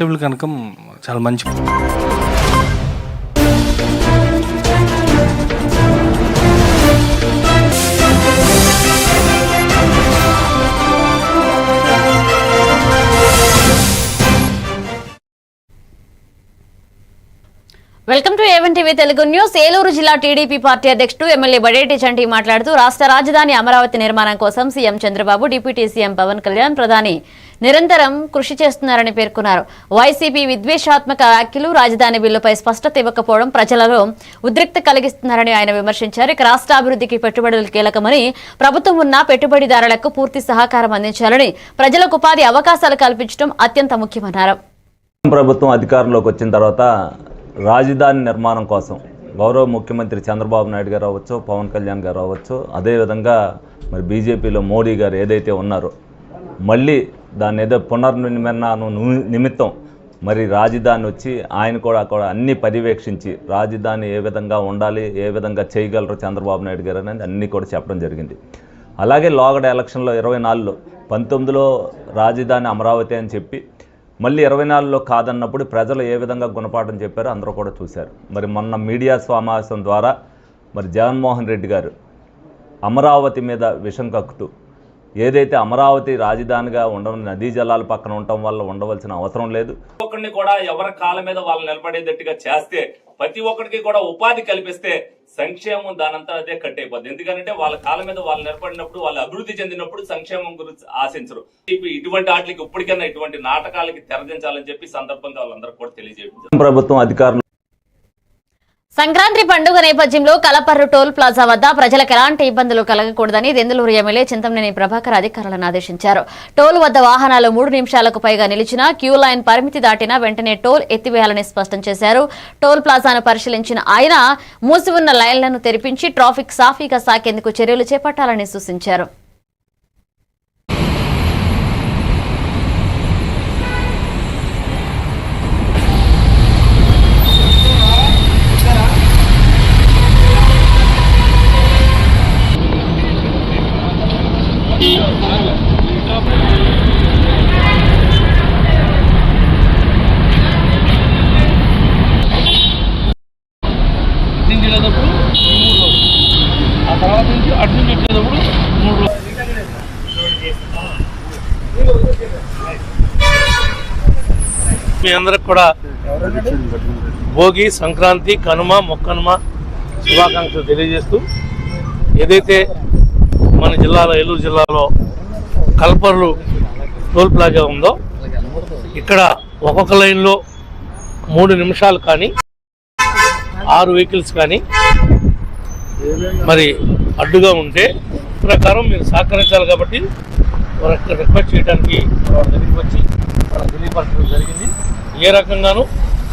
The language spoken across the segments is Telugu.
టేబుల్ కనకం చాలా మంచి welcome to A one TV Telugu news. Eluru జిల్లా టీడీపీ పార్టీ అధ్యక్షుడు ఎమ్మెల్యే బడేటి చంటి మాట్లాడుతూ రాష్ట్ర రాజధాని అమరావతి నిర్మాణం కోసం CM Chandrababu, deputy CM Pawan Kalyan, ప్రధాని నిరంతరం కృషి చేస్తున్నారని పేర్కొన్నారు. వైసీపీ విద్వేషాత్మక వ్యాఖ్యలు, రాజధాని బిల్లుపై స్పష్టత ఇవ్వకపోవడం ప్రజలలో ఉద్రిక్త కలిగిస్తున్నారని ఆయన విమర్శించారు. ఇక రాష్ట్ర అభివృద్ధికి పెట్టుబడులు కీలకమని, ప్రభుత్వం ఉన్న పెట్టుబడిదారులకు పూర్తి సహకారం అందించాలని, ప్రజలకు ఉపాధి అవకాశాలు కల్పించడం అత్యంత ముఖ్యమన్నారు. ప్రభుత్వం అధికారంలోకి వచ్చిన తర్వాత రాజధాని నిర్మాణం కోసం గౌరవ ముఖ్యమంత్రి చంద్రబాబు నాయుడు గారు అవ్వచ్చు, పవన్ కళ్యాణ్ గారు అవ్వచ్చు, అదేవిధంగా మరి బీజేపీలో మోడీ గారు ఏదైతే ఉన్నారో మళ్ళీ దాన్ని ఏదో పునర్నిర్మాణం నిమిత్తం మరి రాజధాని వచ్చి ఆయన కూడా అన్ని పర్యవేక్షించి రాజధాని ఏ విధంగా ఉండాలి, ఏ విధంగా చేయగలరు చంద్రబాబు నాయుడు గారు అనేది అన్నీ కూడా చెప్పడం జరిగింది. అలాగే లోగడ ఎలక్షన్లో 24లో 19లో రాజధాని అమరావతి అని చెప్పి మళ్ళీ 24లో కాదన్నప్పుడు ప్రజలు ఏ విధంగా గుణపాఠం చెప్పారో అందరూ కూడా చూశారు. మరి మొన్న మీడియా సమావేశం ద్వారా మరి జగన్మోహన్ రెడ్డి గారు అమరావతి మీద విషం కక్కుతూ ఏదైతే అమరావతి రాజధానిగా ఉండడం నదీ జలాల పక్కన ఉండటం వల్ల ఉండవలసిన అవసరం లేదు, ఒక్కడిని కూడా ఎవరి కాళ్ళ మీద వాళ్ళు నిలబడేటట్టుగా చేస్తే, ప్రతి ఒక్కరికి కూడా ఉపాధి కల్పిస్తే సంక్షేమం దానంతా అదే కట్టయిపోద్ది. ఎందుకంటే వాళ్ళ కాళ్ళ మీద వాళ్ళు నిలబడినప్పుడు, వాళ్ళు అభివృద్ధి చెందినప్పుడు సంక్షేమం గురించి ఆశించరు. ఇటువంటి వాటికి ఇప్పటికైనా ఇటువంటి నాటకాలకి తెరదించాలని చెప్పి సందర్భంగా వాళ్ళందరూ కూడా తెలియజేయండి. ప్రభుత్వం అధికారులు సంక్రాంతి పండుగ నేపథ్యంలో కలపర్రు టోల్ ప్లాజా వద్ద ప్రజలకు ఎలాంటి ఇబ్బందులు కలగకూడదని దెందులూరు ఎమ్మెల్యే చింతమనేని ప్రభాకర్ అధికారులను ఆదేశించారు. టోల్ వద్ద వాహనాలు 3 నిమిషాలకు పైగా నిలిచినా, క్యూ లైన్ పరిమితి దాటినా వెంటనే టోల్ ఎత్తివేయాలని స్పష్టం చేశారు. టోల్ ప్లాజాను పరిశీలించిన ఆయన మూసి ఉన్న లైన్లను తెరిపించి ట్రాఫిక్ సాఫీగా సాగేందుకు చర్యలు చేపట్టాలని సూచించారు. మీ అందరికి కూడా భోగి, సంక్రాంతి, కనుమ, మొక్కనుమ శుభాకాంక్షలు తెలియజేస్తూ, ఏదైతే మన జిల్లాలో ఏలూరు జిల్లాలో కల్పర్రు టోల్ ప్లాజా ఉందో ఇక్కడ ఒక్కొక్క లైన్లో 3 నిమిషాలు కానీ 6 వెహికల్స్ కానీ మరి అడ్డుగా ఉంటే ప్రకారం మీరు సహకరించాలి. కాబట్టి వారికి రిక్వెస్ట్ చేయడానికి దగ్గరికి వచ్చి తెలియపరచడం జరిగింది. ఏ రకంగానూ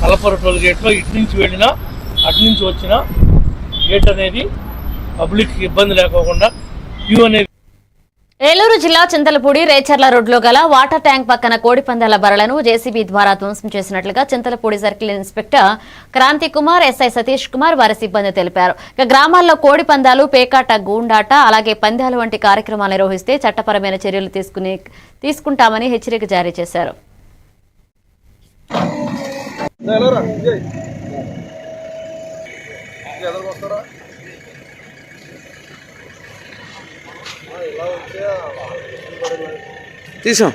కలపర్రు టోల్ గేట్లో ఇటు నుంచి వెళ్ళినా అటు నుంచి వచ్చినా గేట్ అనేది పబ్లిక్కి ఇబ్బంది లేకోకుండా క్యూ అనేది. ఏలూరు జిల్లా చింతలపూడి రేచర్ల రోడ్లో గల వాటర్ ట్యాంక్ పక్కన కోడిపందాల బరలను జేసీబీ ద్వారా ధ్వంసం చేసినట్లుగా Chintalapudi circle inspector Kranti Kumar, SI Satish Kumar వారి సిబ్బంది తెలిపారు. ఇక గ్రామాల్లో కోడిపందాలు, పేకాట, గూండాట, అలాగే పందాలు వంటి కార్యక్రమాలు నిర్వహిస్తే చట్టపరమైన చర్యలు తీసుకుంటామని హెచ్చరిక జారీ చేశారు. తీసాం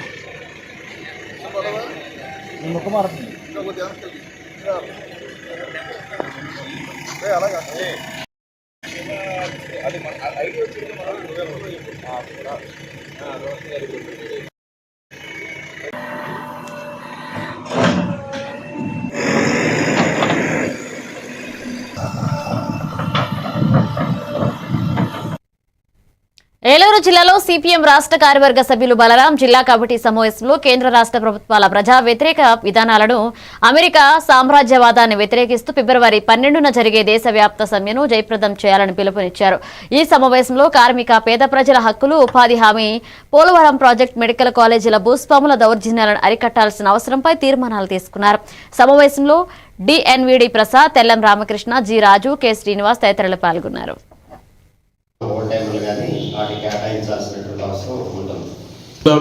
ఏలూరు జిల్లాలో సిపిఎం రాష్ట్ర కార్యవర్గ సభ్యులు బలరాం జిల్లా కమిటీ సమావేశంలో కేంద్ర రాష్ట్ర ప్రభుత్వాల ప్రజా వ్యతిరేక విధానాలను, అమెరికా సామ్రాజ్యవాదాన్ని వ్యతిరేకిస్తూ ఫిబ్రవరి 12న జరిగే దేశవ్యాప్త సమ్మెను జయప్రదం చేయాలని పిలుపునిచ్చారు. ఈ సమావేశంలో కార్మిక, పేద ప్రజల హక్కులు, ఉపాధి హామీ, పోలవరం ప్రాజెక్టు, మెడికల్ కాలేజీల భూస్వాముల దౌర్జన్యాలను అరికట్టాల్సిన అవసరంపై తీర్మానాలు తీసుకున్నారు. సమావేశంలో డిఎన్విడి ప్రసాద్, తెల్లం రామకృష్ణ, జి రాజు, కె శ్రీనివాస్ తదితరులు పాల్గొన్నారు.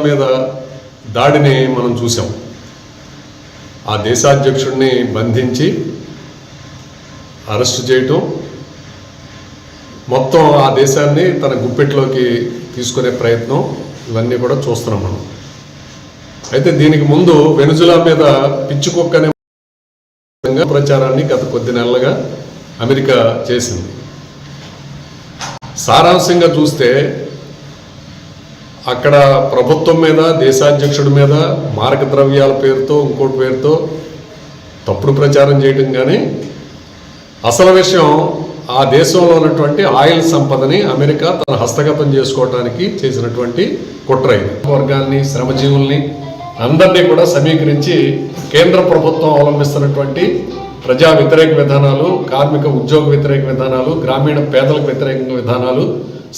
మీద దాడిని మనం చూసాం. ఆ దేశాధ్యక్షుడిని బంధించి అరెస్ట్ చేయటం, మొత్తం ఆ దేశాన్ని తన గుప్పెట్లోకి తీసుకునే ప్రయత్నం, ఇవన్నీ కూడా చూస్తున్నాం మనం. అయితే దీనికి ముందు వెనుజులా మీద పిచ్చుకొక్కనే ప్రచారాన్ని గత కొద్ది నెలలుగా అమెరికా చేసింది. సారాంశంగా చూస్తే అక్కడ ప్రభుత్వం మీద, దేశాధ్యక్షుడి మీద మారక ద్రవ్యాల పేరుతో, ఇంకోటి పేరుతో తప్పుడు ప్రచారం చేయడం, కానీ అసలు విషయం ఆ దేశంలో ఉన్నటువంటి ఆయిల్ సంపదని అమెరికా తన హస్తగతం చేసుకోవడానికి చేసినటువంటి కుట్ర ఇది. వర్గాల్ని, శ్రమజీవుల్ని అందరినీ కూడా సమీకరించి కేంద్ర ప్రభుత్వం అవలంబిస్తున్నటువంటి ప్రజా వ్యతిరేక విధానాలు, కార్మిక ఉద్యోగ వ్యతిరేక విధానాలు, గ్రామీణ పేదలకు వ్యతిరేక విధానాలు,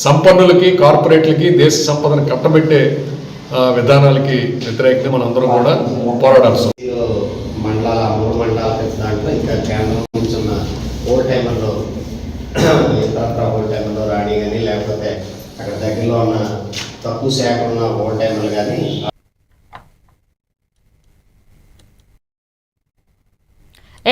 సంపన్నులకి, కార్పొరేట్లకి, దేశ సంపదను కట్టబెట్టే విధానాలకి వ్యతిరేకంగా మనందరం కూడా పోరాడాల్సి మూడు మండలాల దాంట్లో ఇంకా కేంద్రం నుంచి ఉన్న ఓల్డ్ టైమర్లో ఓల్డ్ టైమర్లో రాణి కానీ, లేకపోతే అక్కడ దగ్గరలో ఉన్న తక్కువ శాఖ ఉన్న ఓల్డ్ టైమర్లు కానీ.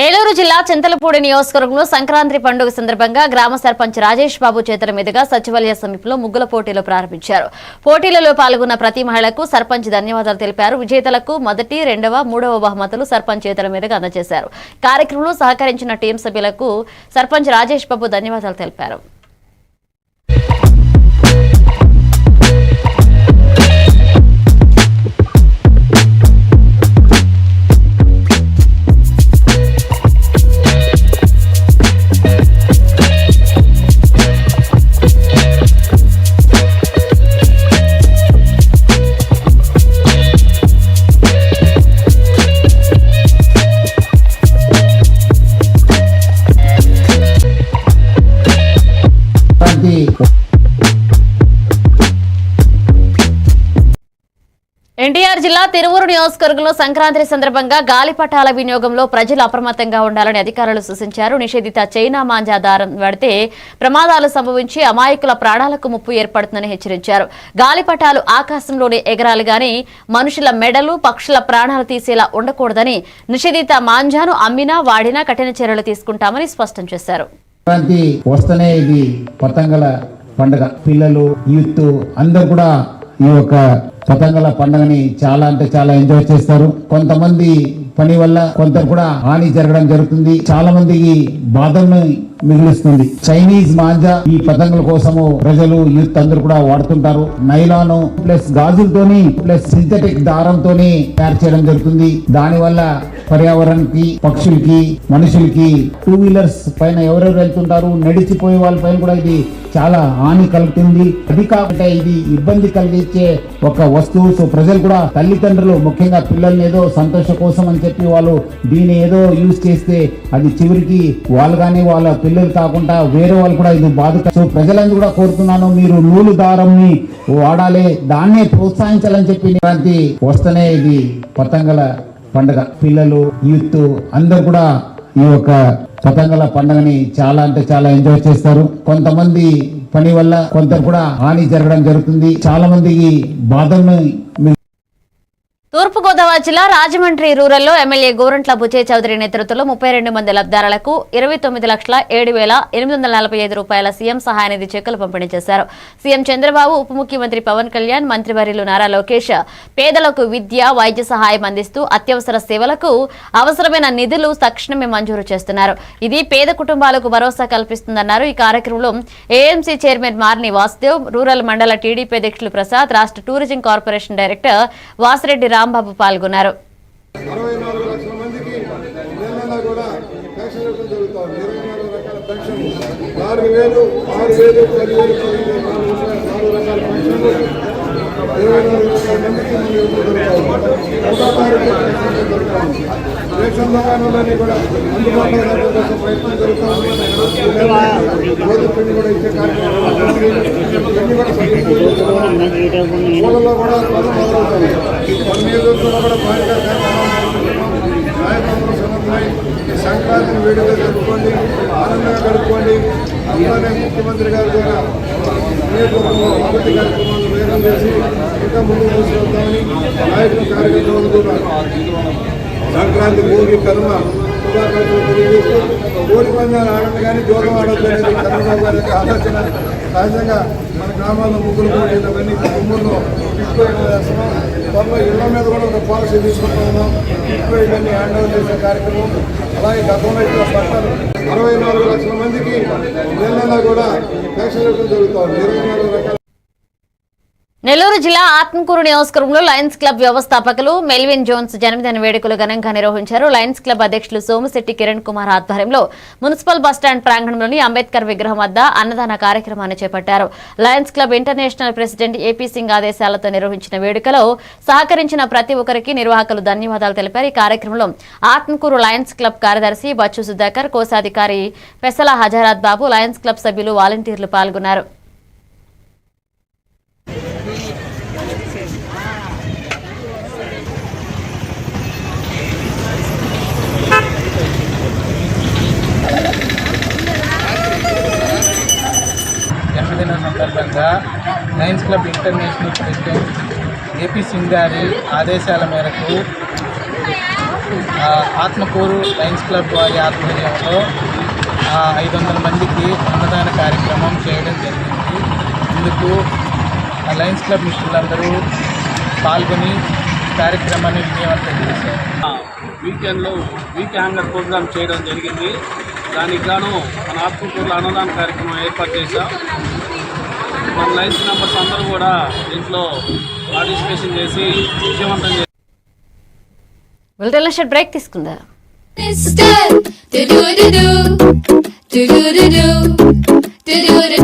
ఏలూరు జిల్లా చింతలపూడి నియోజకవర్గంలో సంక్రాంతి పండుగ సందర్భంగా గ్రామ సర్పంచ్ రాజేష్ బాబు చేతుల మీదుగా సచివాలయ సమీపంలో ముగ్గుల పోటీలు ప్రారంభించారు. పోటీలలో పాల్గొన్న ప్రతి మహిళకు సర్పంచ్ ధన్యవాదాలు తెలిపారు. విజేతలకు మొదటి, రెండవ, మూడవ బహుమతులు సర్పంచ్ చేతుల మీదుగా అందజేశారు. కార్యక్రమంలో సహకరించిన టీం సభ్యులకు సర్పంచ్ రాజేష్ బాబు ధన్యవాదాలు తెలిపారు. ఎన్టీఆర్ జిల్లా తిరువూరు నియోజకవర్గంలో సంక్రాంతి సందర్భంగా గాలిపటాల వినియోగంలో ప్రజలు అప్రమత్తంగా ఉండాలని అధికారులు సూచించారు. నిషేధిత చైనా మాంజా దారం వాడితే ప్రమాదాలు సంభవించి అమాయకుల ప్రాణాలకు ముప్పు ఏర్పడుతుందని హెచ్చరించారు. గాలిపటాలు ఆకాశంలోనే ఎగరాలి గాని మనుషుల మెడలు, పక్షుల ప్రాణాలు తీసేలా ఉండకూడదని, నిషేధిత మాంజాను అమ్మినా, వాడినా కఠిన చర్యలు తీసుకుంటామని స్పష్టం చేశారు. వస్తేనే ఇది పతంగల పండుగ, పిల్లలు, యూత్ అందరూ కూడా ఈ యొక్క పతంగల పండుగని చాలా అంటే చాలా ఎంజాయ్ చేస్తారు. కొంతమంది పని వల్ల కొంత కూడా హాని జరగడం జరుగుతుంది. చాలా మందికి బాధను మిగులుస్తుంది. చైనీస్ మాంజా ఈ పతంగుల కోసము ప్రజలు, యూత్ అందరూ కూడా వాడుతుంటారు. నైలాను ప్లస్ గాజులతోని ప్లస్ సింథటిక్ దారంతోని తయారు చేయడం జరుగుతుంది. దాని వల్ల పర్యావరణానికి, పక్షులకి, మనుషులకి, టూ వీలర్స్ పైన ఎవరెవరు వెళ్తుంటారు, నడిచిపోయే వాళ్ళ పైన కూడా ఇది చాలా హాని కలుగుతుంది. అది కాకుండా ఇది ఇబ్బంది కలిగించే ఒక వస్తువు. సో ప్రజలు కూడా, తల్లిదండ్రులు ముఖ్యంగా పిల్లల్ని ఏదో సంతోషం కోసం అని చెప్పి వాళ్ళు దీన్ని ఏదో యూజ్ చేస్తే అది చివరికి వాళ్ళు కానీ వాళ్ళ పిల్లలు కాకుండా వేరే వాళ్ళు కూడా ఇది బాధ. సో ప్రజలందరూ కూడా కోరుతున్నాను, మీరు నూలు దారంని వాడాలి, దాన్నే ప్రోత్సహించాలని చెప్పి వస్తేనే ఇది పతంగల పండుగ, పిల్లలు, యూత్ అందరూ కూడా ఈ యొక్క పతంగల పండుగని చాలా అంటే చాలా ఎంజాయ్ చేస్తారు. కొంతమంది పని వల్ల కొంత కూడా హాని జరగడం జరుగుతుంది. చాలా మందికి బాధను. తూర్పుగోదావరి జిల్లా రాజమండ్రి రూరల్లో ఎమ్మెల్యే గోరంట్ల బుచ్చయ్య చౌదరి నేతృత్వంలో 32 మంది లబ్ధిదారులకు 29,07,845 రూపాయల సీఎం సహాయనిధి చెక్కులు పంపిణీ చేశారు. సీఎం చంద్రబాబు, ఉప ముఖ్యమంత్రి పవన్ కళ్యాణ్, మంత్రివర్యులు నారా లోకేష్ పేదలకు విద్య, వైద్య సహాయం అందిస్తూ అత్యవసర సేవలకు అవసరమైన నిధులు తక్షణమే మంజూరు చేస్తున్నారు. ఇది పేద కుటుంబాలకు భరోసా కల్పిస్తుందన్నారు. ఈ కార్యక్రమంలో ఏఎంసీ చైర్మన్ మార్ని వాసుదేవ్, రూరల్ మండల టీడీపీ అధ్యక్షులు ప్రసాద్, రాష్ట్ర tourism corporation director Vasireddy Rambabu పాల్గొన్నారు. 64 లక్షల మందికి నెల కూడా పెన్షన్ ఇవ్వడం జరుగుతుంది. 24 రకాల పెన్షన్, 4,000, 6,000, 10,000, 4 రకాల పెన్షన్లు 24 లక్షల మందికి జరుగుతుంది. రేషన్ దుకాణాలన్నీ కూడా అందుబాటులో కోసం ప్రయత్నం జరుగుతుంది. పిండి కూడా ఇచ్చే కార్యక్రమం ఊళ్ళలో కూడా మొదలవుతాయి. కొన్ని రోజుల్లో కూడా బాగా నాయకత్వం సమన్వయం సంక్రాంతిని వేడుకగా జరుపుకోండి, ఆనందంగా గడుపుకోండి. అలానే ముఖ్యమంత్రి గారి ద్వారా నియోజకవర్గంలో అభివృద్ధి కార్యక్రమాలను వేగం చేసి ఇంకా ముందుకు తీసుకెళ్తామని నాయకులు, కార్యకర్తలు కూడా సంక్రాంతి, భోగి, కనుమ శుభాకాంక్షలు తెలియజేస్తూ కోడి పందాలు ఆడదు కానీ జోగం ఆడద్దు అనేది చంద్రబాబు గారి యొక్క ఆలోచన. సహజంగా మన గ్రామాల్లో ముగ్గురు పోటీలు అవన్నీ ముగ్గురులో కిట్కోయిట్లు చేస్తున్నాం. త్వరలో ఇళ్ల మీద కూడా ఒక పాలసీ తీసుకుంటూ ఉన్నాం. కిట్కోయిట్లన్నీ హ్యాండ్ ఓవర్ చేసే కార్యక్రమం. అలాగే గతంలో ఇక్కడ పట్టాలు 64 లక్షల మందికి నెల కూడా పెన్షన్ ఇవ్వడం జరుగుతుంది. 24 రకాల నెల్లూరు జిల్లా ఆత్మకూరు నియోజకవర్గంలో లయన్స్ క్లబ్ వ్యవస్థాపకులు మెల్విన్ జోన్స్ జన్మదిన వేడుకలు ఘనంగా నిర్వహించారు. లయన్స్ క్లబ్ అధ్యక్షులు సోమిశెట్టి కిరణ్ కుమార్ ఆధ్వర్యంలో మున్సిపల్ బస్టాండ్ ప్రాంగణంలోని అంబేద్కర్ విగ్రహం వద్ద అన్నదాన కార్యక్రమాన్ని చేపట్టారు. Lions club international president AP Singh ఆదేశాలతో నిర్వహించిన వేడుకలో సహకరించిన ప్రతి ఒక్కరికి నిర్వాహకులు ధన్యవాదాలు తెలిపారు. ఈ కార్యక్రమంలో ఆత్మకూరు లయన్స్ క్లబ్ కార్యదర్శి బచ్చు సుధాకర్, కోశాధికారి పెసల హజారాత్ బాబు, లయన్స్ క్లబ్ సభ్యులు, వాలంటీర్లు పాల్గొన్నారు. జన్మదిన సందర్భంగా Lions club international president AP Singh గారి ఆదేశాల మేరకు ఆత్మకూరు లయన్స్ క్లబ్ వారి ఆధ్వర్యంలో 500 మందికి అన్నదాన కార్యక్రమం చేయడం జరిగింది. ఇందుకు లయన్స్ క్లబ్ మిత్రులందరూ పాల్గొని కార్యక్రమాన్ని విజయవంతం చేశారు. వీకెండ్లో వీక్ హ్యాంగర్ ప్రోగ్రామ్ చేయడం జరిగింది. దానికి గాను మన ఆత్మకూరులో అన్నదాన కార్యక్రమం ఏర్పాటు చేశాం. మన లైన్స్ మెంబర్స్ అందరూ కూడా దీంట్లో పార్టిసిపేషన్ చేసి విజయవంతం చేశారు. బ్రేక్ తీసుకుందా.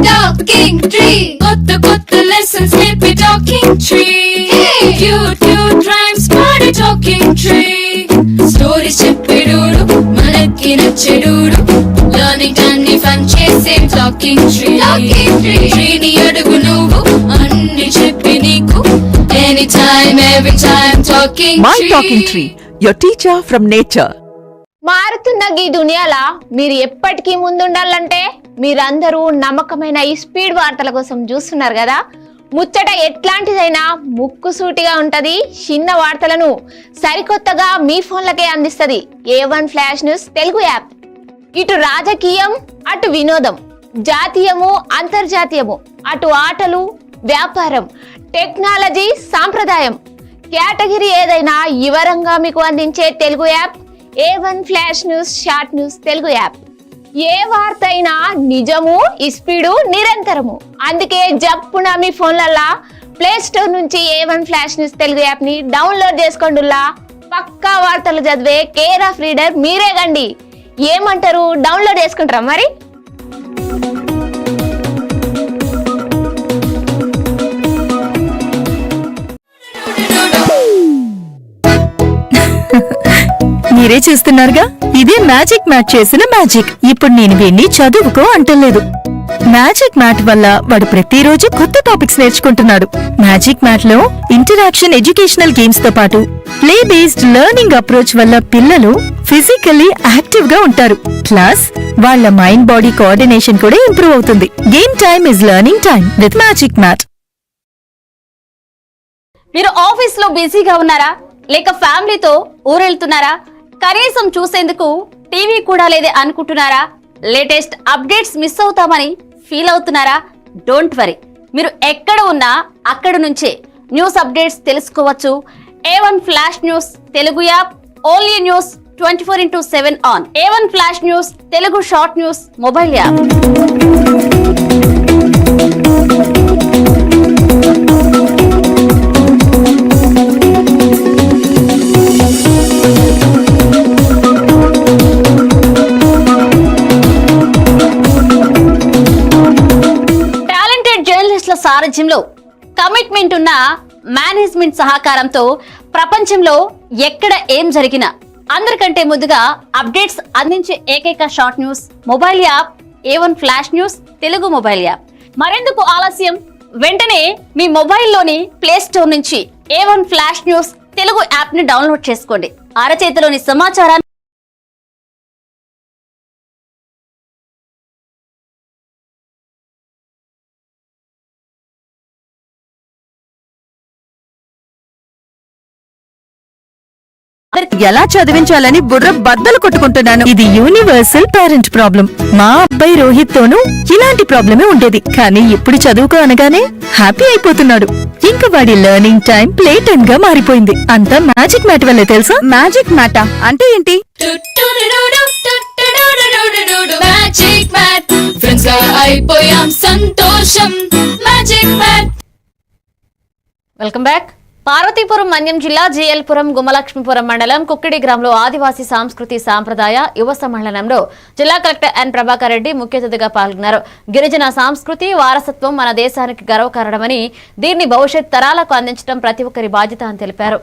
Talking tree, kotta lessons, happy talking tree. Hey, cute rhymes, party talking tree. Stories చెప్పేడుడు మనకి నచ్చేడుడు, learning అన్ని fun చేసే talking tree. Tree ని అడుగు నువ్వు అన్ని చెప్పి నీకు, anytime every time talking tree. My talking tree, your teacher from nature. మారుతున్న ఈ దునియాలా మీరు ఎప్పటికీ ముందుండాలంటే మీరందరూ నమ్మకమైన ఈ స్పీడ్ వార్తల కోసం చూస్తున్నారు కదా. ముచ్చట ఎట్లాంటిదైనా ముక్కుసూటిగా ఉంటది. చిన్న వార్తలను సరికొత్తగా మీ ఫోన్లకే అందిస్తుంది A1 flash news Telugu app. ఇటు రాజకీయం, అటు వినోదం, జాతీయము, అంతర్జాతీయము, అటు ఆటలు, వ్యాపారం, టెక్నాలజీ, సాంప్రదాయం, కేటగిరీ ఏదైనా వివరంగా మీకు అందించే Telugu app A1 flash news short news Telugu app. ఏ వార్త అయినా నిజము, స్పీడు, నిరంతరము. అందుకే జప్పున మీ ఫోన్లల్లా ప్లే స్టోర్ నుంచి A1 flash news Telugu app ని డౌన్లోడ్ చేసుకోండిలా. పక్కా వార్తలు చదివే కేర్ ఆఫ్ రీడర్ మీరే గండి. ఏమంటారు, డౌన్లోడ్ చేసుకుంటారా మరి? మీరే చేస్తున్నారుగా, ఇదే మ్యాజిక్ మ్యాట్ చేసిన మ్యాజిక్. ఇప్పుడు నేను వీణ్ణి చదువుకో అంటలేదు. మ్యాజిక్ మ్యాట్ వల్ల వాడు ప్రతిరోజు కొత్త టాపిక్స్ నేర్చుకుంటున్నాడు. మ్యాజిక్ మ్యాట్ లో ఇంటరాక్షన్, ఎడ్యుకేషనల్ గేమ్స్ తో పాటు ప్లే బేస్డ్ లెర్నింగ్ అప్రోచ్ వల్ల పిల్లలు ఫిజికల్లీ యాక్టివ్ గా ఉంటారు. ప్లస్ వాళ్ళ మైండ్ బాడీ కోఆర్డినేషన్ కూడా ఇంప్రూవ్ అవుతుంది. Game time is learning time with magic mat. మీరు ఆఫీస్ లో బిజీగా ఉన్నారా, లేక ఫ్యామిలీతో ఊరెళ్తున్నారా, కనీసం చూసేందుకు టీవీ కూడా లేదే అనుకుంటున్నారా, లేటెస్ట్ అప్డేట్స్ మిస్ అవుతామని ఫీల్ అవుతున్నారా? డోంట్ వరీ, మీరు ఎక్కడ ఉన్నా అక్కడ నుంచే న్యూస్ అప్డేట్స్ తెలుసుకోవచ్చు. A1 flash news Telugu app, only news 24/7 on. A1 flash news Telugu short news mobile app. సారథ్యంలో కమిట్మెంట్ ఉన్న మేనేజ్మెంట్ సహకారంతో ప్రపంచంలో ఎక్కడ ఏం జరిగినా అందరికంటే ముందుగా అప్డేట్స్ అందించే ఏకైక short news mobile app A1 flash news Telugu mobile app. మరెందుకు ఆలస్యం, వెంటనే మీ మొబైల్లోని ప్లే స్టోర్ నుంచి A1 flash news Telugu app ని డౌన్లోడ్ చేసుకోండి. అరచేతిలోని సమాచారాన్ని ఎలా చదివించాలని బుర్ర బద్దలు కొట్టుకుంటున్నాను. ఇది యూనివర్సల్ పేరెంట్ ప్రాబ్లం. మా అబ్బాయి రోహిత్ తోనూ ఇలాంటి ప్రాబ్లమే ఉండేది, కానీ ఇప్పుడు చదువుకో అనగానే హ్యాపీ అయిపోతున్నాడు. ఇంకా వాడి లెర్నింగ్ టైం ప్లే టైం గా మారిపోయింది. అంతా మ్యాజిక్ మ్యాట్ వల్లే తెలుసా? మ్యాజిక్ మ్యాటా అంటే ఏంటి? మ్యాజిక్ మ్యాట్ ఫ్రెండ్స్ గా అయిపోయాం సంతోషం. Magic mat. Welcome back. Parvathipuram Manyam జిల్లా జిఎల్పురం గుమలక్ష్మీపురం మండలం కుక్కిడి గ్రామంలో ఆదివాసీ సంస్కృతి సాంప్రదాయ యువ సమ్మేళనంలో జిల్లా కలెక్టర్ ఎన్ ప్రభాకర్ రెడ్డి ముఖ్య అతిథిగా పాల్గొన్నారు. గిరిజన సంస్కృతి వారసత్వం మన దేశానికి గర్వకారణమని, దీన్ని భవిష్యత్ తరాలకు అందించడం ప్రతి ఒక్కరి బాధ్యత అని తెలిపారు.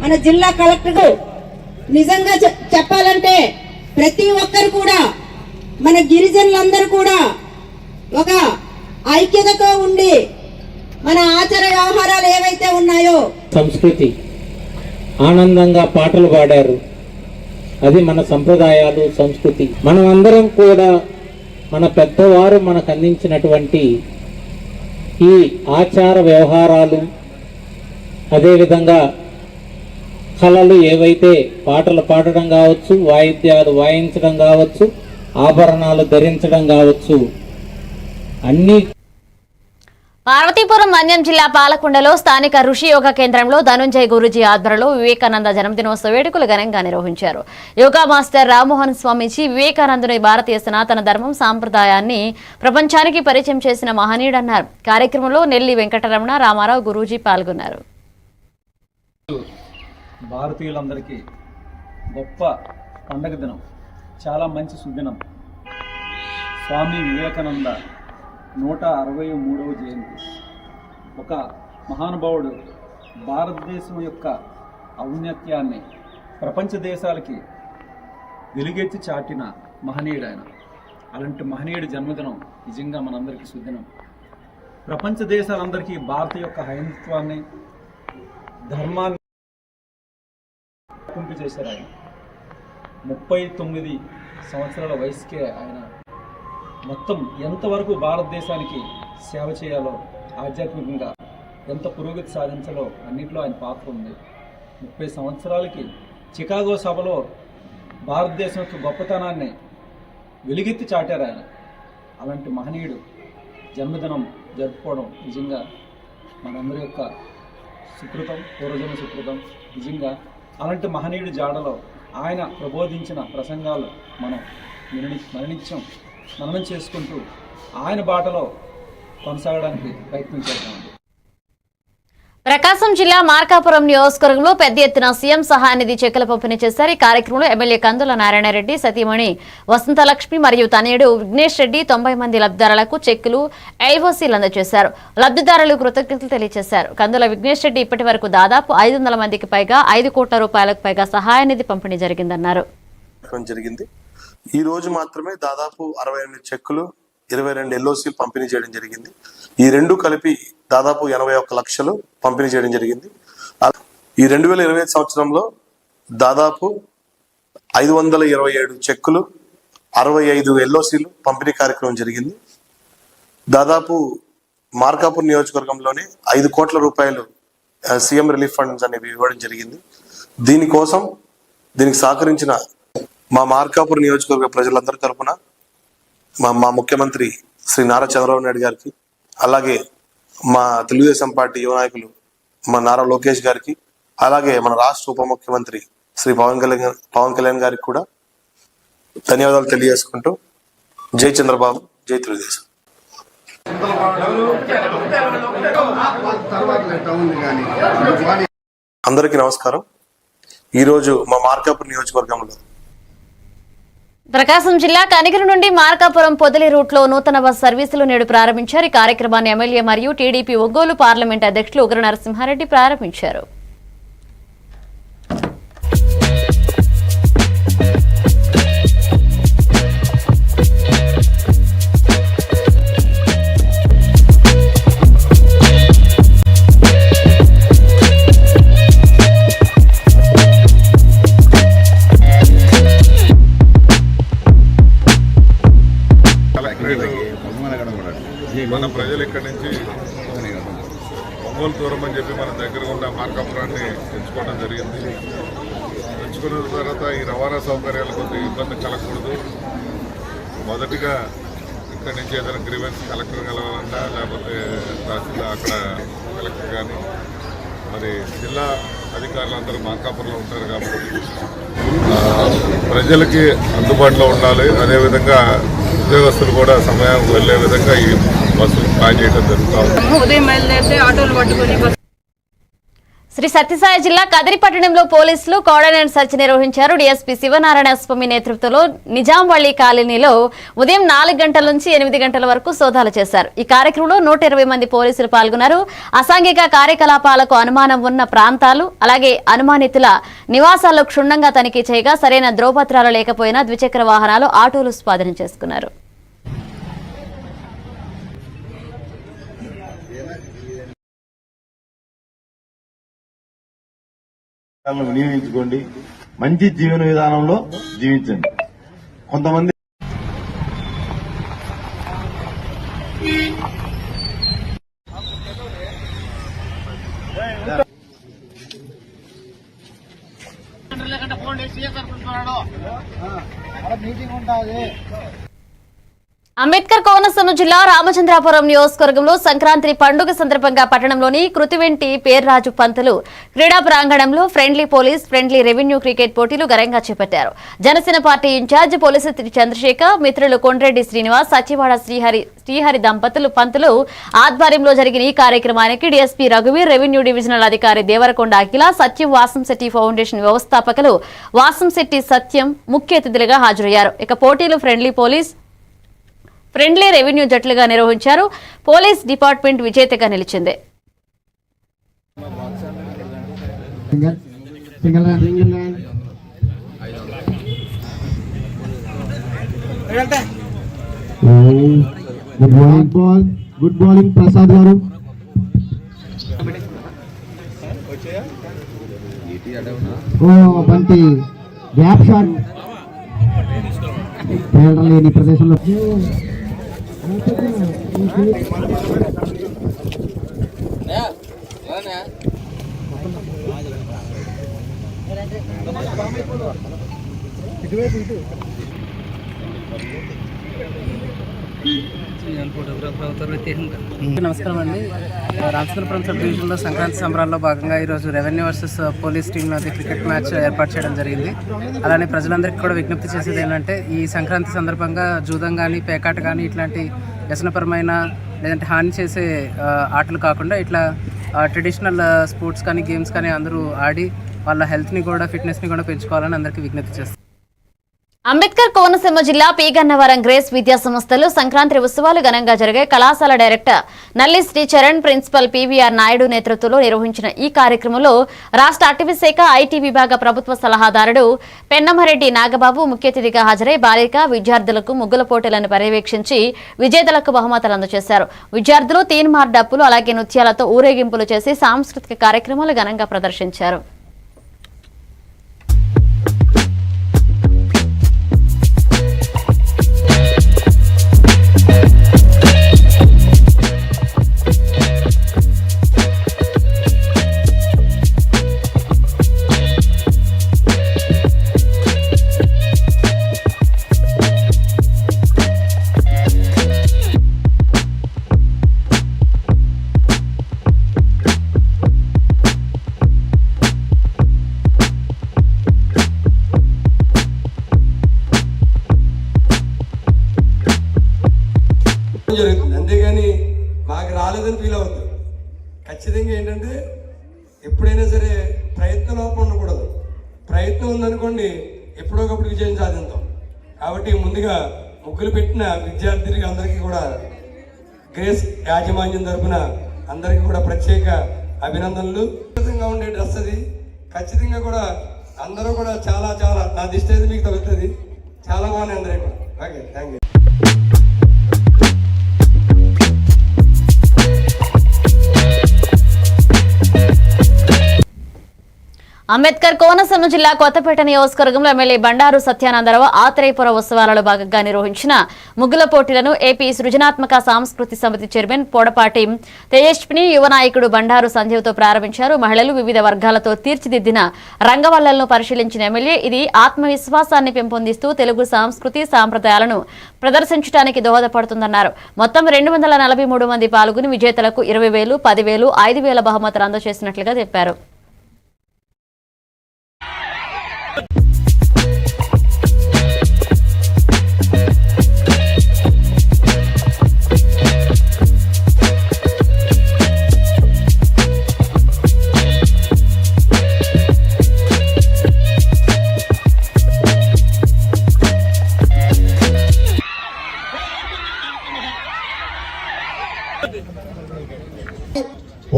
మన జిల్లా కలెక్టర్ నిజంగా చెప్పాలంటే ప్రతి ఒక్కరు కూడా మన గిరిజనులందరూ కూడా ఒక ఐక్యతతో ఉండి మన ఆచార వ్యవహారాలు ఏవైతే ఉన్నాయో సంస్కృతి ఆనందంగా పాటలు పాడారు. అది మన సంప్రదాయాలు, సంస్కృతి. మనం అందరం కూడా మన పెద్దవారు మనకు అందించినటువంటి ఈ ఆచార వ్యవహారాలు, అదేవిధంగా కళలు ఏవైతే పాటలు పాడడం కావచ్చు, వాయిద్యాలు వాయించడం కావచ్చు, ఆభరణాలు ధరించడం కావచ్చు, అన్ని. పార్వతీపురం మన్యం జిల్లా పాలకొండలో స్థానిక ఋషి యోగా కేంద్రంలో ధనుంజయ్ గురూజీ ఆధ్వర్యంలో వివేకానంద జన్మదినోత్సవ వేడుకలు ఘనంగా నిర్వహించారు. యోగా మాస్టర్ రామ్మోహన్ స్వామీజీ వివేకానందుని భారతీయ సనాతన ధర్మం సాంప్రదాయాన్ని ప్రపంచానికి పరిచయం చేసిన మహనీయుడన్నారు. కార్యక్రమంలో నెల్లి వెంకటరమణ, రామారావు గురూజీ పాల్గొన్నారు. భారతీయులందరికీ గొప్ప పండగ దినం, చాలా మంచి సుదినం. స్వామి వివేకానంద 163వ జయంతి. ఒక మహానుభావుడు భారతదేశం యొక్క ఔన్నత్యాన్ని ప్రపంచ దేశాలకి వెలుగెత్తి చాటిన మహనీయుడు ఆయన. అలాంటి మహనీయుడి జన్మదినం నిజంగా మనందరికీ సుదినం. ప్రపంచ దేశాలందరికీ భారత యొక్క హైందత్వాన్ని, ధర్మాన్ని చేశారు. ఆయన 39 సంవత్సరాల వయసుకే ఆయన మొత్తం ఎంతవరకు భారతదేశానికి సేవ చేయాలో, ఆధ్యాత్మికంగా ఎంత పురోగతి సాధించాలో అన్నింటిలో ఆయన పాత్ర ఉంది. 30 సంవత్సరాలకి చికాగో సభలో భారతదేశం యొక్క గొప్పతనాన్ని వెలుగెత్తి చాటారు ఆయన. అలాంటి మహనీయుడు జన్మదినం జరుపుకోవడం నిజంగా మనందరి యొక్క సుకృతం, పూర్వజన్మ సుకృతం. నిజంగా అలాంటి మహనీయుడి జాడలో ఆయన ప్రబోధించిన ప్రసంగాలు మనం మననం చేసుకుంటూ ఆయన బాటలో కొనసాగడానికి ప్రయత్నం చేద్దామండి. ప్రకాశం జిల్లా మార్కాపురం నియోజకవర్గంలో పెద్ద ఎత్తున సీఎం సహాయనిధి చెక్కుల పంపిణీ చేశారు. ఈ కార్యక్రమంలో ఎమ్మెల్యే కందుల నారాయణరెడ్డి, సతీమణి వసంతలక్ష్మి మరియు తనయుడు విఘ్నేష్ రెడ్డి 90 మంది లబ్ధిదారులకు చెక్కులు, ఎల్ఓసీలు అందజేశారు. లబ్ధిదారులు కృతజ్ఞతలు తెలియజేశారు. కందుల విఘ్నేష్ రెడ్డి ఇప్పటి వరకు దాదాపు 500 మందికి పైగా 5 కోట్ల రూపాయలకు పైగా సహాయనిధి పంపిణీ జరిగిందన్నారు. ఈ రోజు మాత్రమే దాదాపు 68 చెక్కులు, 22 ఎల్ఓసీలు పంపిణీ చేయడం జరిగింది. ఈ రెండు కలిపి దాదాపు 81 లక్షలు పంపిణీ చేయడం జరిగింది. ఈ 2025 సంవత్సరంలో దాదాపు 527 చెక్కులు, 65 ఎల్ఓసీలు పంపిణీ కార్యక్రమం జరిగింది. దాదాపు మార్కాపూర్ నియోజకవర్గంలోనే 5 కోట్ల రూపాయలు సీఎం రిలీఫ్ ఫండ్స్ అనేవి ఇవ్వడం జరిగింది. దీనికి సహకరించిన మా మార్కాపూర్ నియోజకవర్గ ప్రజలందరి తరఫున మా ముఖ్యమంత్రి శ్రీ నారా చంద్రబాబు నాయుడు గారికి, అలాగే మా తెలుగుదేశం పార్టీ యువ నాయకులు మా నారా లోకేష్ గారికి, అలాగే మన రాష్ట్ర ఉప ముఖ్యమంత్రి శ్రీ పవన్ కళ్యాణ్ గారికి కూడా ధన్యవాదాలు తెలియజేసుకుంటూ జై చంద్రబాబు, జై తెలుగుదేశం. అందరికీ నమస్కారం. ఈరోజు మా మార్కాపురం నియోజకవర్గంలో ప్రకాశం జిల్లా కనిగిరి నుండి మార్కాపురం పొదిలి రూట్లో నూతన బస్ సర్వీసులు నేడు ప్రారంభించారు. ఈ కార్యక్రమాన్ని ఎమ్మెల్యే మరియు టీడీపీ ఒంగోలు పార్లమెంట్ అధ్యక్షులు ఉగ్ర నరసింహారెడ్డి ప్రారంభించారు. మన ప్రజలు ఇక్కడి నుంచి ఒంగోలు దూరం అని చెప్పి మన దగ్గర ఉన్న మార్కాపురాన్ని ఎంచుకోవడం జరిగింది. ఎంచుకున్న తర్వాత ఈ రవాణా సౌకర్యాలు కొద్దిగా ఇబ్బంది కలగకూడదు. మొదటిగా ఇక్కడి నుంచి ఏదైనా గ్రీవెన్స్ కలెక్టర్ కలవాలన్నా లేకపోతే తహసీల్దార్ అక్కడ కలెక్టర్ కానీ మరి జిల్లా అధికారులందరూ మార్కాపురంలో ఉంటారు కాబట్టి ప్రజలకి అందుబాటులో ఉండాలి. అదేవిధంగా ఉద్యోగస్తులు కూడా సమయం వెళ్లే విధంగా ఈ బస్సులు ప్లాన్ చేయడం జరుగుతుంది. ఉదయం బయలుదేరితే ఆటోలు పట్టుకుని శ్రీ సత్యసాయి జిల్లా కదిరి పట్టణంలో పోలీసులు కోఆర్డినేట్ సెర్చ్ నిర్వహించారు. డీఎస్పీ శివనారాయణ స్వామి నేతృత్వంలో నిజాంవళి కాలనీలో ఉదయం 4 గంటల నుంచి 8 గంటల వరకు సోదాలు చేశారు. ఈ కార్యక్రమంలో 120 మంది పోలీసులు పాల్గొన్నారు. అసాంఘిక కార్యకలాపాలకు అనుమానం ఉన్న ప్రాంతాలు అలాగే అనుమానితుల నివాసాల్లో క్షుణ్ణంగా తనిఖీ చేయగా సరైన ధ్రువపత్రాలు లేకపోయినా ద్విచక్ర వాహనాలు, ఆటోలు స్వాధీనం చేసుకున్నారు. వినియోగించుకోండి. మంచి జీవన విధానంలో జీవించండి. కొంతమంది అంబేద్కర్ కోనసీమ జిల్లా రామచంద్రాపురం నియోజకవర్గంలో సంక్రాంతి పండుగ సందర్భంగా పట్టణంలోని కృతివెంటి పేర్రాజు పంతులు క్రీడా ప్రాంగణంలో friendly police, friendly revenue cricket పోటీలు ఘనంగా చేపట్టారు. Janasena party incharge police Chandrasekhar, మిత్రులు కొండ్రెడ్డి శ్రీనివాస్, సచివాడ శ్రీహరి దంపతులు పంతులు ఆధ్వర్యంలో జరిగిన ఈ కార్యక్రమానికి డీఎస్పీ రఘువీర్, రెవెన్యూ డివిజనల్ అధికారి దేవరకొండ అఖిల, సత్యం వాసంశెట్టి ఫౌండేషన్ వ్యవస్థాపకులు వాసంశెట్టి సత్యం ముఖ్య అతిథులుగా హాజరయ్యారు. ఇక పోటీలు ఫ్రెండ్లీ పోలీస్, ఫ్రెండ్లీ రెవెన్యూ జట్లుగా నిర్వహించారు. పోలీస్ డిపార్ట్మెంట్ విజేతగా నిలిచింది. గుడ్ మార్నింగ్ ప్రసాద్ గారు. బంతి గ్యాప్ షాట్ లేని ప్రదేశంలో నమస్కారం అండి. రామచంద్రపురం సబ్ డివిజన్లో సంక్రాంతి సంబరాల్లో భాగంగా ఈరోజు రెవెన్యూ వర్సెస్ పోలీస్ టీం అది క్రికెట్ మ్యాచ్ ఏర్పాటు చేయడం జరిగింది. అలానే ప్రజలందరికీ కూడా విజ్ఞప్తి చేసేది ఏంటంటే ఈ సంక్రాంతి సందర్భంగా జూదం కానీ, పేకాట కానీ ఇట్లాంటి వ్యసనపరమైన లేదంటే హాని చేసే ఆటలు కాకుండా ఇట్లా ట్రెడిషనల్ స్పోర్ట్స్ కానీ, గేమ్స్ కానీ అందరూ ఆడి వాళ్ళ హెల్త్ని కూడా, ఫిట్నెస్ని కూడా పెంచుకోవాలని అందరికీ విజ్ఞప్తి చేస్తారు. అంబేద్కర్ కోనసీమ జిల్లా పీగన్నవరం గ్రేస్ విద్యా సంస్థలు సంక్రాంతి ఉత్సవాలు ఘనంగా జరిగాయి. కళాశాల డైరెక్టర్ నల్లి శ్రీ చరణ్, ప్రిన్సిపల్ పీవీఆర్ నాయుడు నేతృత్వంలో నిర్వహించిన ఈ కార్యక్రమంలో రాష్ట్ర అటవీ శాఖ ఐటీ విభాగ ప్రభుత్వ సలహాదారుడు పెన్నమరెడ్డి నాగబాబు ముఖ్య అతిథిగా హాజరై బాలిక విద్యార్థులకు ముగ్గుల పోటీలను పర్యవేక్షించి విజేతలకు బహుమతులు అందజేశారు. విద్యార్థులు తీన్మార్ డప్పులు అలాగే నృత్యాలతో ఊరేగింపులు చేసి సాంస్కృతిక కార్యక్రమాలు ఘనంగా ప్రదర్శించారు. ఎప్పుడైనా సరే ప్రయత్న లోపం ఉండకూడదు. ప్రయత్నం ఉందనుకోండి ఎప్పుడో ఒకప్పుడు విజయం సాధిస్తాం. కాబట్టి ముందుగా ముగ్గులు పెట్టిన విద్యార్థులకి అందరికీ కూడా గ్రేస్ యాజమాన్యం తరపున అందరికీ కూడా ప్రత్యేక అభినందనలు. ఖచ్చితంగా ఉండే డ్రెస్ అది ఖచ్చితంగా కూడా అందరూ కూడా చాలా చాలా నా దిష్టి అయితే మీకు తగ్గుతుంది. చాలా బాగున్నాయి అందరూ కూడా. Okay, thank you. Ambedkar Konaseema జిల్లా కొత్తపేట నియోజకవర్గంలో ఎమ్మెల్యే బండారు సత్యానందరావు ఆత్రేయపుర ఉత్సవాలలో భాగంగా నిర్వహించిన ముగ్గుల పోటీలను ఏపీ సృజనాత్మక సాంస్కృతిక సమితి చైర్మన్ పొడపాటి తేజస్విని యువ నాయకుడు బండారు సంజీవ్తో ప్రారంభించారు. మహిళలు వివిధ వర్గాలతో తీర్చిదిద్దిన రంగవల్లను పరిశీలించిన ఎమ్మెల్యే ఇది ఆత్మవిశ్వాసాన్ని పెంపొందిస్తూ తెలుగు సంస్కృతి సాంప్రదాయాలను ప్రదర్శించడానికి దోహదపడుతుందన్నారు. మొత్తం 243 మంది పాల్గొని విజేతలకు 20,000, 10,000, 5,000 బహుమతులు అందజేసినట్లుగా చెప్పారు.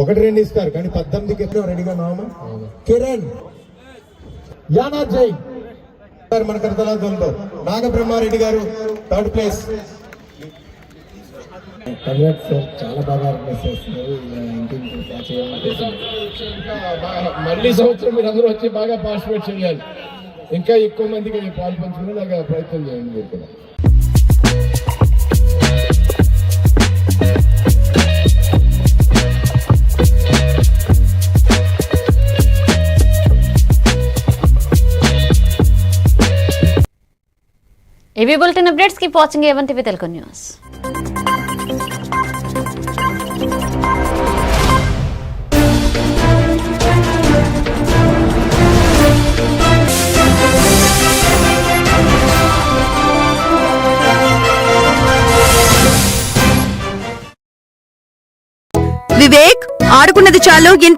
ఒకటి రెండు ఇస్తారు కానీ 18కి ఎప్పుడో రెడీగా నామా కిరణ్ యానా జై మన కర్తలాతో నాగబ్రహ్మారెడ్డి గారు 3rd ప్లేస్. కంగ్రాట్స్ సార్, చాలా బాగా ఆర్గనైజ్ చేస్తున్నారు. మళ్ళీ సంవత్సరం మీరు అందరూ వచ్చి బాగా పార్టిసిపేట్ చేయాలి. ఇంకా ఎక్కువ మందికి పాలు పంచుకునేలాగా ప్రయత్నం చేయండి మీరు కూడా. ఇవి bulletin updates. Keep watching A1 TV Telugu news. Vivek ఆడుకున్నది చాలు, ఇంట్లో